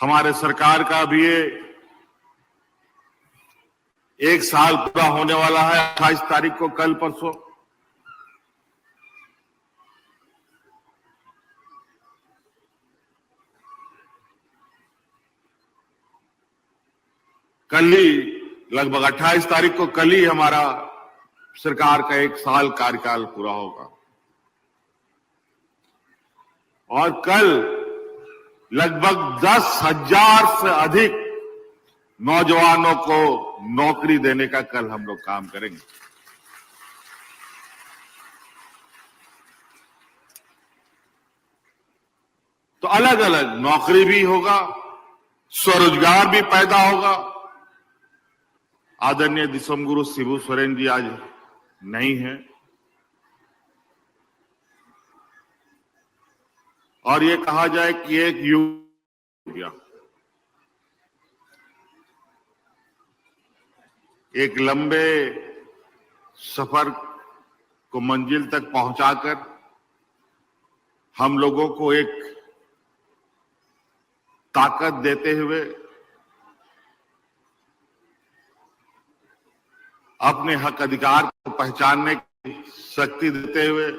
हमारे सरकार का भी ये 1 साल पूरा होने वाला है 28 तारीख को, कल परसों। कल ही लगभग 28 तारीख को कल ही हमारा सरकार का 1 साल कार्यकाल पूरा होगा और कल लगभग 10,000 से अधिक नौजवानों को नौकरी देने का कल हम लोग काम करेंगे। तो अलग अलग नौकरी भी होगा, स्वरोजगार भी पैदा होगा। आदरणीय दिसंगुरु शिबू सोरेन जी आज नहीं है और ये कहा जाए कि एक युग हो गया, एक लंबे सफर को मंजिल तक पहुंचाकर हम लोगों को एक ताकत देते हुए, अपने हक अधिकार को पहचानने की शक्ति देते हुए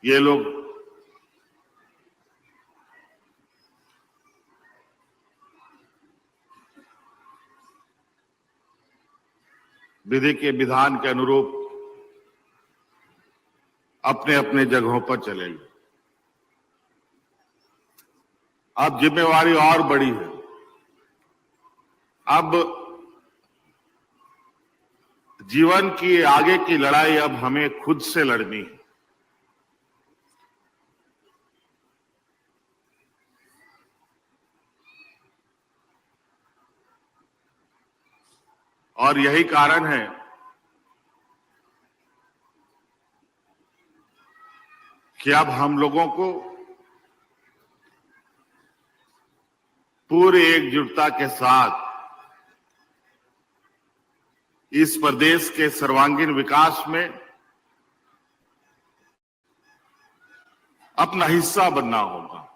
ये लोग विधि के विधान के अनुरूप अपने अपने जगहों पर चले गए। अब जिम्मेवारी और बड़ी है। अब जीवन की आगे की लड़ाई अब हमें खुद से लड़नी है। और यही कारण है कि अब हम लोगों को पूरी एकजुटता के साथ इस प्रदेश के सर्वांगीण विकास में अपना हिस्सा बनना होगा।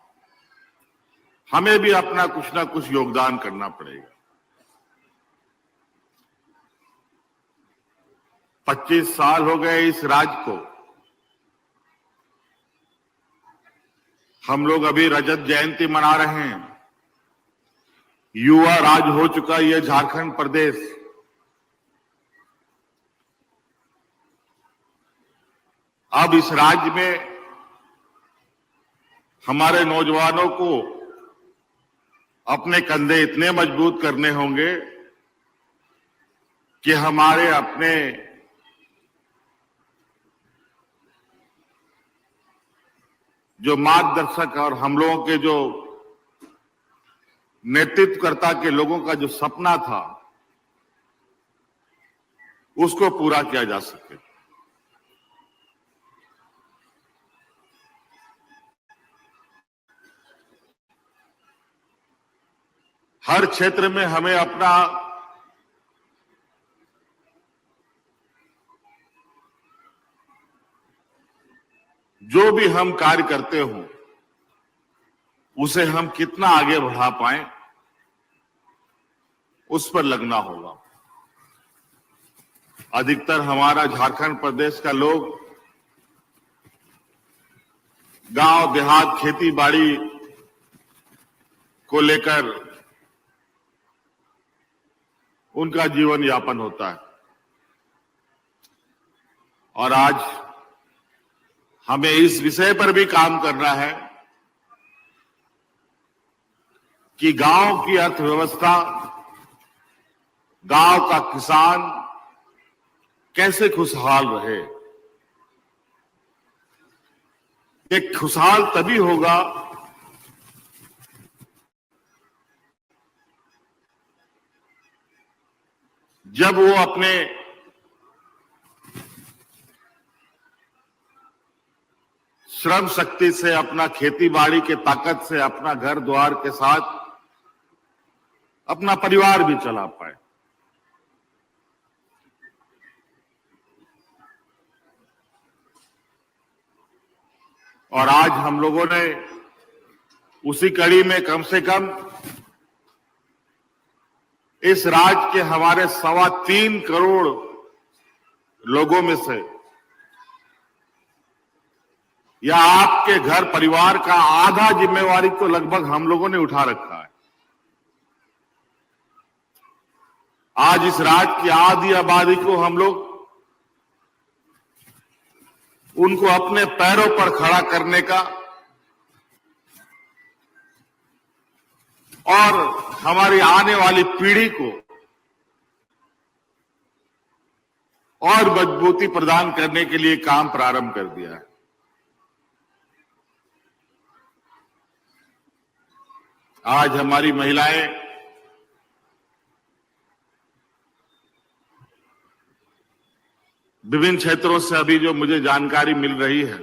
हमें भी अपना कुछ ना कुछ योगदान करना पड़ेगा। 25 साल हो गए इस राज्य को। हम लोग अभी रजत जयंती मना रहे हैं। युवा राज्य हो चुका यह झारखंड प्रदेश। अब इस राज्य में हमारे नौजवानों को अपने कंधे इतने मजबूत करने होंगे कि हमारे अपने जो मार्गदर्शक और हम लोगों के जो नेतृत्वकर्ता के लोगों का जो सपना था उसको पूरा किया जा सके। हर क्षेत्र में हमें अपना जो भी हम कार्य करते हो उसे हम कितना आगे बढ़ा पाएं उस पर लगना होगा। अधिकतर हमारा झारखंड प्रदेश का लोग गांव देहात खेती बाड़ी को लेकर उनका जीवन यापन होता है और आज हमें इस विषय पर भी काम करना है कि गांव की अर्थव्यवस्था, गांव का किसान कैसे खुशहाल रहे। एक खुशहाल तभी होगा जब वो अपने श्रम शक्ति से, अपना खेती बाड़ी के ताकत से, अपना घर द्वार के साथ अपना परिवार भी चला पाए। और आज हम लोगों ने उसी कड़ी में कम से कम इस राज्य के हमारे 3.25 करोड़ लोगों में से या आपके घर परिवार का आधा जिम्मेवारी तो लगभग हम लोगों ने उठा रखा है। आज इस राज्य की आधी आबादी को हम लोग उनको अपने पैरों पर खड़ा करने का और हमारी आने वाली पीढ़ी को और मजबूती प्रदान करने के लिए काम प्रारंभ कर दिया है। आज हमारी महिलाएं विभिन्न क्षेत्रों से अभी जो मुझे जानकारी मिल रही है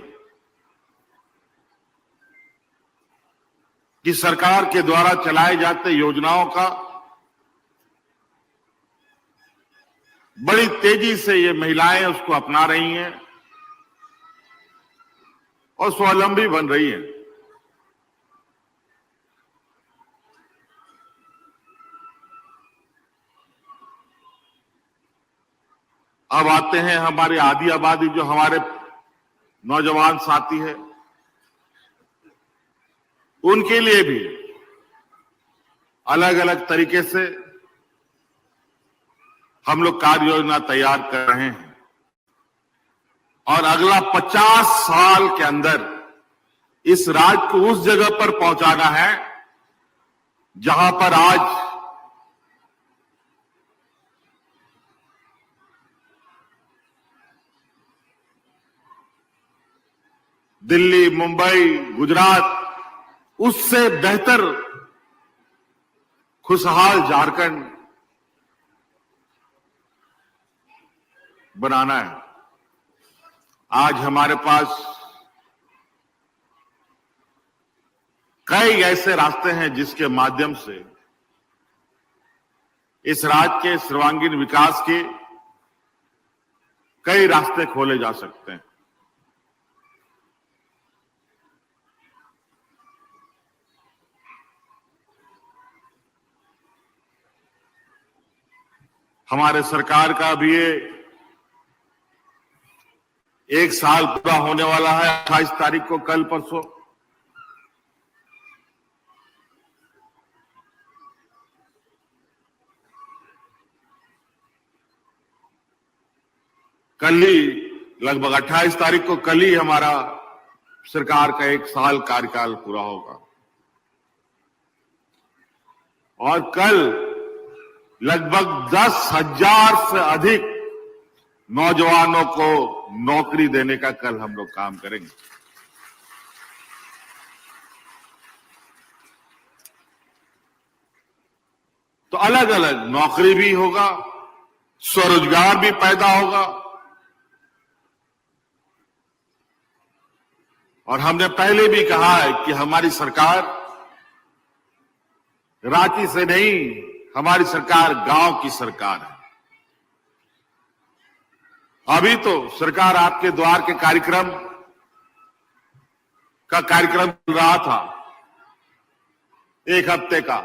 कि सरकार के द्वारा चलाए जाते योजनाओं का बड़ी तेजी से ये महिलाएं उसको अपना रही हैं और स्वावलंबी बन रही हैं। अब आते हैं हमारी आधी आबादी जो हमारे नौजवान साथी है, उनके लिए भी अलग अलग तरीके से हम लोग कार्य योजना तैयार कर रहे हैं और अगला 50 साल के अंदर इस राज्य को उस जगह पर पहुंचाना है जहां पर आज दिल्ली, मुंबई, गुजरात, उससे बेहतर खुशहाल झारखंड बनाना है। आज हमारे पास कई ऐसे रास्ते हैं जिसके माध्यम से इस राज्य के सर्वांगीण विकास के कई रास्ते खोले जा सकते हैं। हमारे सरकार का भी ये 1 साल पूरा होने वाला है 28 तारीख को, कल परसों। कल ही लगभग 28 तारीख को कल ही हमारा सरकार का 1 साल कार्यकाल पूरा होगा और कल लगभग 10,000 से अधिक नौजवानों को नौकरी देने का कल हम लोग काम करेंगे। तो अलग अलग नौकरी भी होगा, स्वरोजगार भी पैदा होगा और हमने पहले भी कहा है कि हमारी सरकार रांची से नहीं, हमारी सरकार गांव की सरकार है। अभी तो सरकार आपके द्वार के कार्यक्रम चल रहा था 1 हफ्ते का।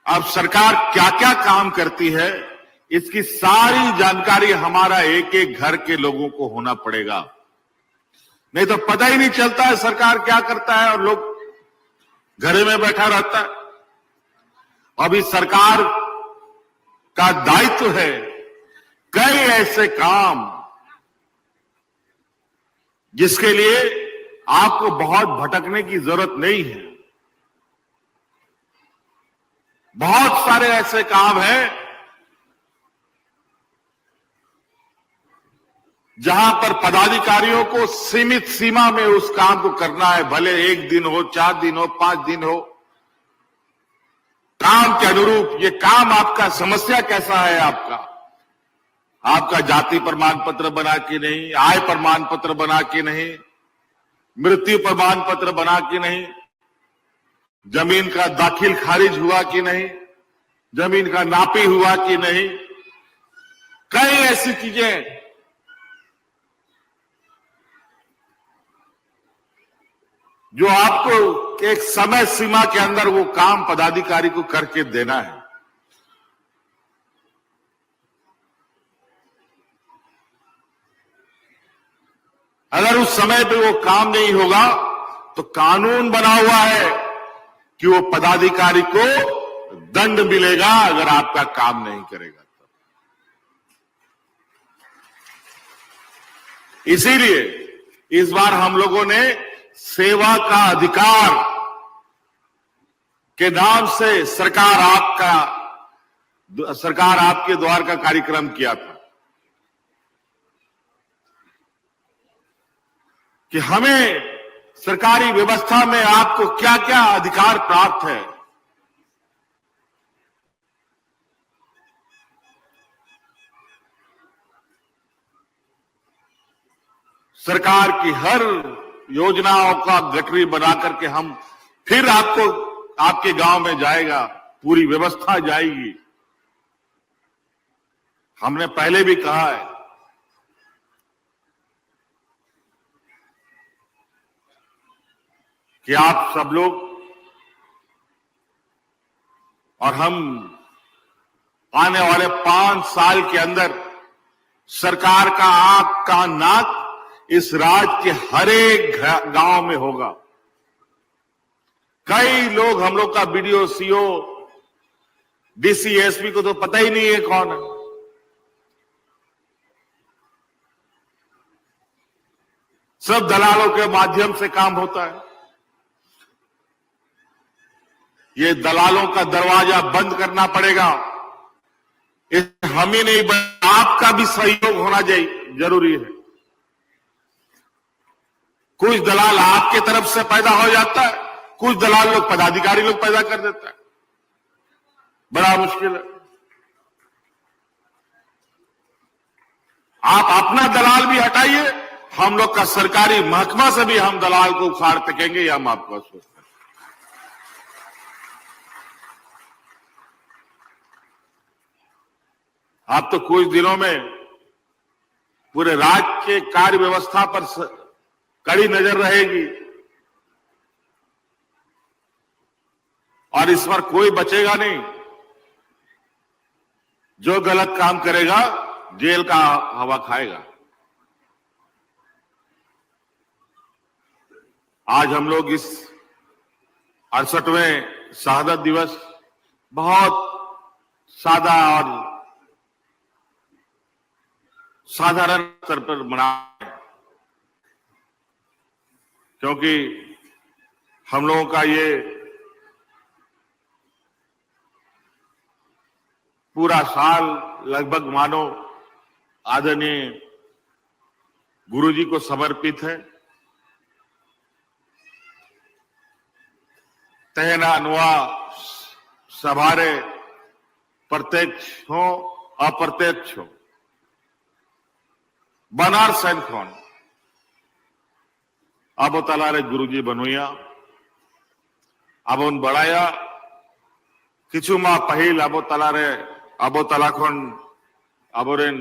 अब सरकार क्या क्या काम करती है इसकी सारी जानकारी हमारा एक एक घर के लोगों को होना पड़ेगा, नहीं तो पता ही नहीं चलता है सरकार क्या करता है और लोग घरे में बैठा रहता है। अभी सरकार का दायित्व है कई ऐसे काम जिसके लिए आपको बहुत भटकने की जरूरत नहीं है। बहुत सारे ऐसे काम हैं जहां पर पदाधिकारियों को सीमित सीमा में उस काम को करना है, भले 1 दिन हो, 4 दिन हो, 5 दिन हो, काम के अनुरूप। ये काम आपका समस्या कैसा है, आपका जाति प्रमाण पत्र बना के नहीं, आय प्रमाण पत्र बना के नहीं, मृत्यु प्रमाण पत्र बना के नहीं, जमीन का दाखिल खारिज हुआ कि नहीं, जमीन का नापी हुआ कि नहीं, कई ऐसी चीजें जो आपको एक समय सीमा के अंदर वो काम पदाधिकारी को करके देना है। अगर उस समय पे वो काम नहीं होगा तो कानून बना हुआ है कि वो पदाधिकारी को दंड मिलेगा अगर आपका काम नहीं करेगा तो। इसीलिए इस बार हम लोगों ने सेवा का अधिकार के नाम से सरकार आपके द्वार का कार्यक्रम किया था कि हमें सरकारी व्यवस्था में आपको क्या क्या अधिकार प्राप्त है। सरकार की हर योजनाओं का गठरी बना करके हम फिर आपके गांव में जाएगा, पूरी व्यवस्था जाएगी। हमने पहले भी कहा है कि आप सब लोग और हम आने वाले 5 साल के अंदर सरकार का आंख कान नाक इस राज्य के हर एक गांव में होगा। कई लोग हम लोग का बीडीओ, सीओ, डीसी, एसपी को तो पता ही नहीं है कौन है। सब दलालों के माध्यम से काम होता है। ये दलालों का दरवाजा बंद करना पड़ेगा। हम ही नहीं, आपका भी सहयोग होना जरूरी है। कुछ दलाल आपके तरफ से पैदा हो जाता है, कुछ दलाल लोग पदाधिकारी लोग पैदा कर देता है। बड़ा मुश्किल है। आप अपना दलाल भी हटाइए, हम लोग का सरकारी महकमा से भी हम दलाल को उखाड़ फेंकेंगे, ये हम आपको सोचते हैं। आप तो कुछ दिनों में पूरे राज्य के कार्य व्यवस्था पर कड़ी नजर रहेगी और इस पर कोई बचेगा नहीं। जो गलत काम करेगा जेल का हवा खाएगा। आज हम लोग इस 68वें शहादत दिवस बहुत सादा और साधारण स्तर पर मनाए, क्योंकि हम लोगों का ये पूरा साल लगभग मानो आदरणीय गुरुजी को समर्पित है। तहना नुआ सभारे प्रत्यक्ष हो अप्रत्यक्ष हो बनार सैन खोन अब तलारे गुरुजी बनुया अब उन बढ़ाया किचु मा पहिल अब तलाखन अबोरेन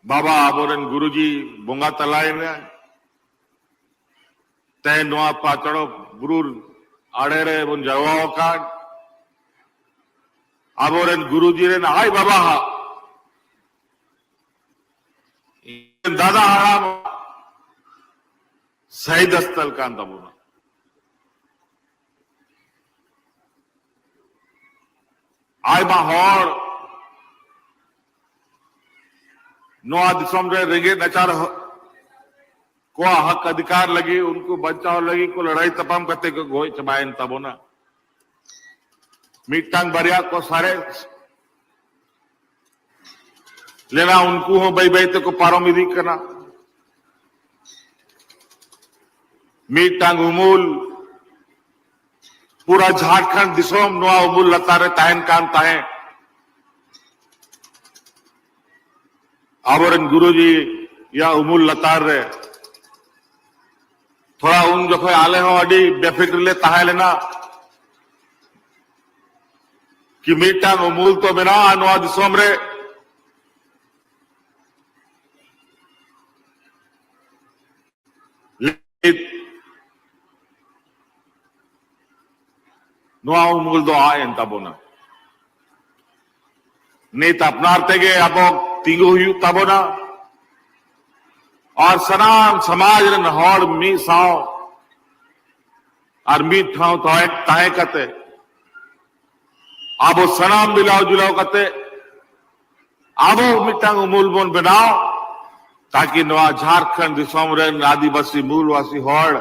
बाबा अबोरेन गुरुजी बोंगा तलाए में तय नुआ पाचड़ो गुरुर आड़ेरे बुन जवाओ का अबोरेन गुरुजी रे आई बाबा दादा हाराम शहीद स्थल का तबुना आई माहौल नोआ दिसम रे रेगे नचार को हक अधिकार लगी उनको बचाव लगी को लड़ाई तपाम करते को गोई चबायन तबोना मीटांग बरिया को सारे लेना उनको हो बई ते को पारो मिदी करना मीटांग उमूल पूरा झारखंड दिसोम नुआ उमूल लतारे ताहन कान ताहे आबोरन गुरुजी या उमूल लतार रे थोड़ा उन जो आले हो अड़ी बेफिक्र ले ताहे लेना कि मीटांग उमूल तो बिना नुआ दिसोम रे ᱱᱚᱣᱟ ᱩᱢᱩᱞ ᱫᱚ ᱟᱭ ᱮᱱ ᱛᱟᱵᱚᱱᱟ ᱱᱤᱛ ᱟᱯᱱᱟᱨ ᱛᱮᱜᱮ ᱟᱵᱚ ᱛᱤᱸᱜᱩ ᱦᱩᱭᱩᱜ ᱛᱟᱵᱚᱱᱟ और सनाम समाज रन हर मी साव और मी ठाव ताहे कते आबो सनाम मिलाव जुलाव कते आबो मिटांग उमुल बन बनाओ ताकि नवा झारखंड दिसोम रन आदिवासी मूलवासी हर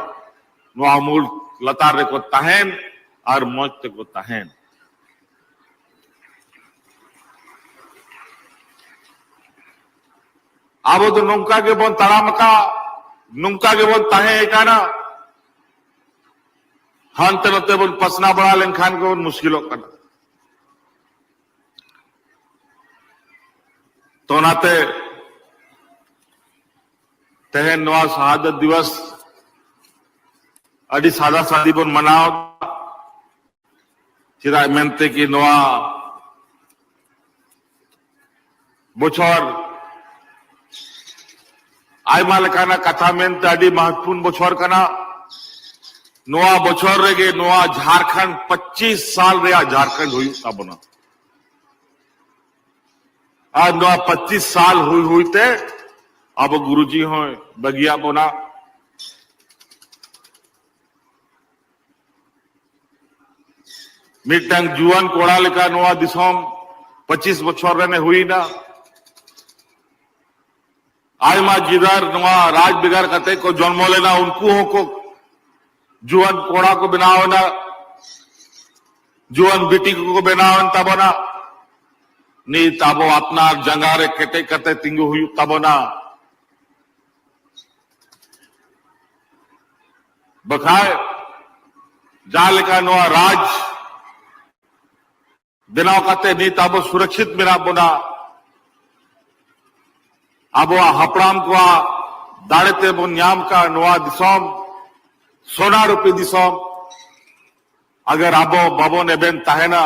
नवा मूल लतार रे को ताहेन और मौज ते को ताहेन आबो तो नौका के बन तारामका नौका के बन ताहे एकाना हांते नते बन पसना बड़ा लेनखान को बन मुश्किलों करना तो नाते तेहन नवा शहादत दिवस अड़ी सादा सादी बन मनाओ चिरा मेनते की नवा बोछोर आयमा लेकाना कथा मेनते अड़ी महत्वपूर्ण बोछोर कना नवा बोछोर रेगे नवा झारखंड 25 साल रे झारखंड हुई ताबना आज नवा 25 साल हुईते अब गुरुजी हो बगिया बोना मिटंग जुआन कोड़ा लेका नवा दिसोम 25 बछर रे हुई ना आयमा जिधर नवा राज बिगार कते को जन्म लेना उनको हो को जुआन कोड़ा को बनाओ ना जुआन बेटी को बनाओ तबना नी ताबो अपना जंगारे केटे कते तिंगु हुई तबना बखाए जाल का नवा राज बनाओ कते नी ताबो सुरक्षित मेरा बोना अब हपड़ाम को दाड़ेते बन नाम का नवा दिसोम सोना रूपी दिसोम अगर आबो बाबन एबेन ताहेना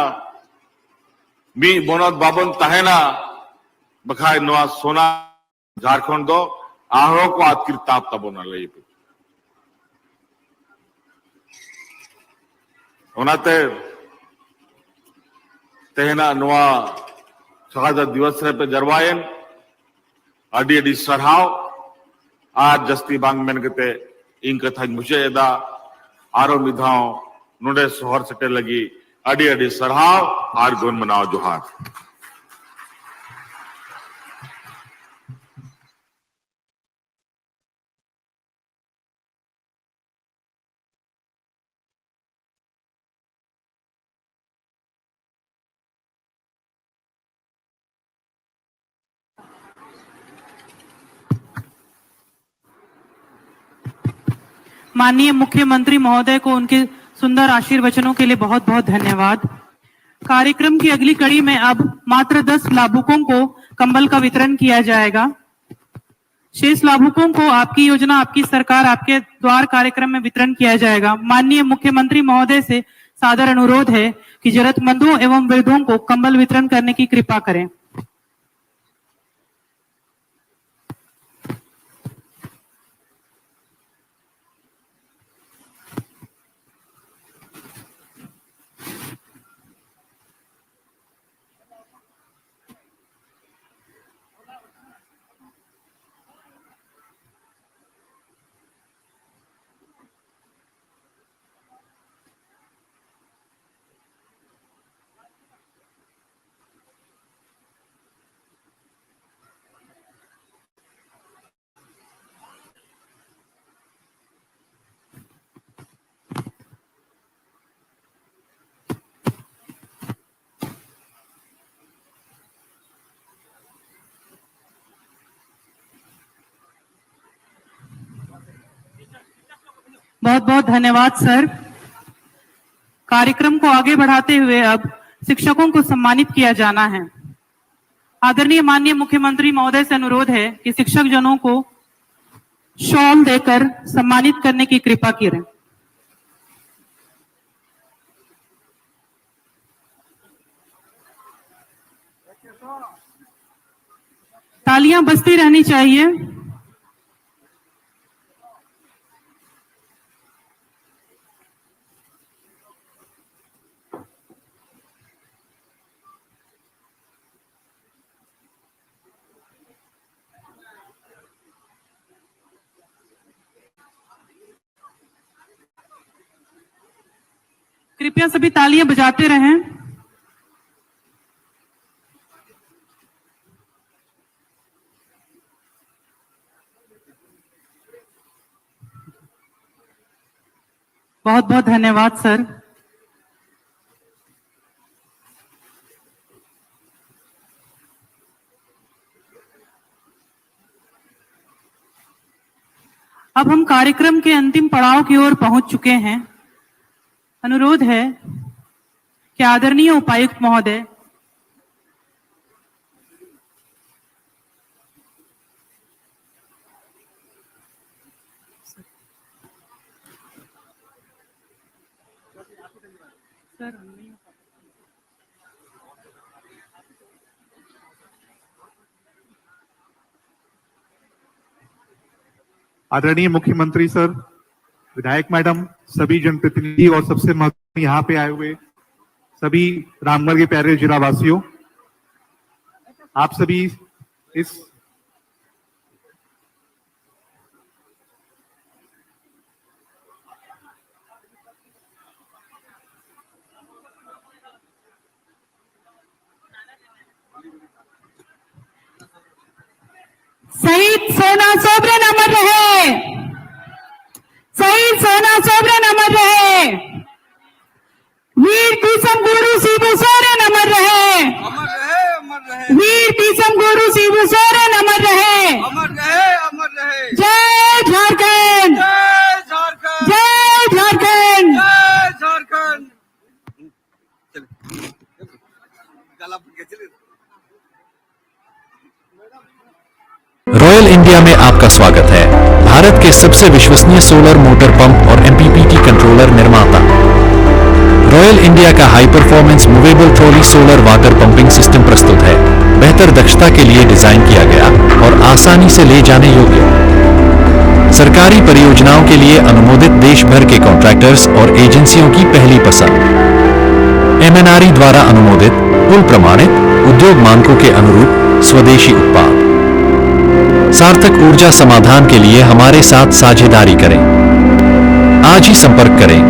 मी बनत बाबन ताहेना बखाय नवा सोना झारखंड दो आहरो को आतकिर ताप तबोना लई ओनाते तेहना नवा शहादत दिवस रे पे जरवायन अडी अडी सरहाव आज जस्ती बांग मेन कते इन कथा मुझे एदा आरो मिधाओ नुडे सोहर सटे लगी अडी अडी सरहाव आर गुन मनाओ जोहार माननीय मुख्यमंत्री महोदय को उनके सुंदर आशीर्वचनों के लिए बहुत बहुत धन्यवाद। कार्यक्रम की अगली कड़ी में अब मात्र 10 लाभुकों को कंबल का वितरण किया जाएगा। शेष लाभुकों को आपकी योजना आपकी सरकार आपके द्वार कार्यक्रम में वितरण किया जाएगा। माननीय मुख्यमंत्री महोदय से सादर अनुरोध है कि जरूरतमंदों एवं वृद्धों को कंबल वितरण करने की कृपा करें। बहुत बहुत धन्यवाद सर। कार्यक्रम को आगे बढ़ाते हुए अब शिक्षकों को सम्मानित किया जाना है। आदरणीय माननीय मुख्यमंत्री महोदय से अनुरोध है कि शिक्षक जनों को शॉल देकर सम्मानित करने की कृपा करें। तालियां बजती रहनी चाहिए। कृपया सभी तालियां बजाते रहें। बहुत बहुत धन्यवाद सर। अब हम कार्यक्रम के अंतिम पड़ाव की ओर पहुंच चुके हैं। अनुरोध है कि आदरणीय उपायुक्त महोदय आदरणीय मुख्यमंत्री सर, विधायक मैडम, सभी जनप्रतिनिधि और सबसे महत्वपूर्ण यहाँ पे आए हुए सभी रामगढ़ के प्यारे जिला वासियों, आप सभी इस शहीद सोना सोबरन अमर रहे। शहीद सोना सोबरन अमर रहे। वीर भीषम गुरु शिबू सोरेन अमर रहे। अमर रहे, अमर रहे, वीर भीषम गुरु शिबू सोरेन अमर रहे। अमर रहे, अमर रहे। जय झारखंड, जय झारखंड, जय झारखंड। जय झारखंड। गला पकड़ के चले। रॉयल इंडिया में आपका स्वागत है। भारत के सबसे विश्वसनीय सोलर मोटर पंप और एमपीपीटी कंट्रोलर निर्माता रॉयल इंडिया का high performance movable trolley solar water pumping system प्रस्तुत है। बेहतर दक्षता के लिए डिजाइन किया गया और आसानी से ले जाने योग्य। सरकारी परियोजनाओं के लिए अनुमोदित देश भर के कॉन्ट्रैक्टर्स और एजेंसियों की पहली पसंद। एमएनआरई द्वारा अनुमोदित, पुल प्रमाणित, उद्योग मानकों के अनुरूप स्वदेशी उत्पाद। सार्थक ऊर्जा समाधान के लिए हमारे साथ साझेदारी करें। आज ही संपर्क करें।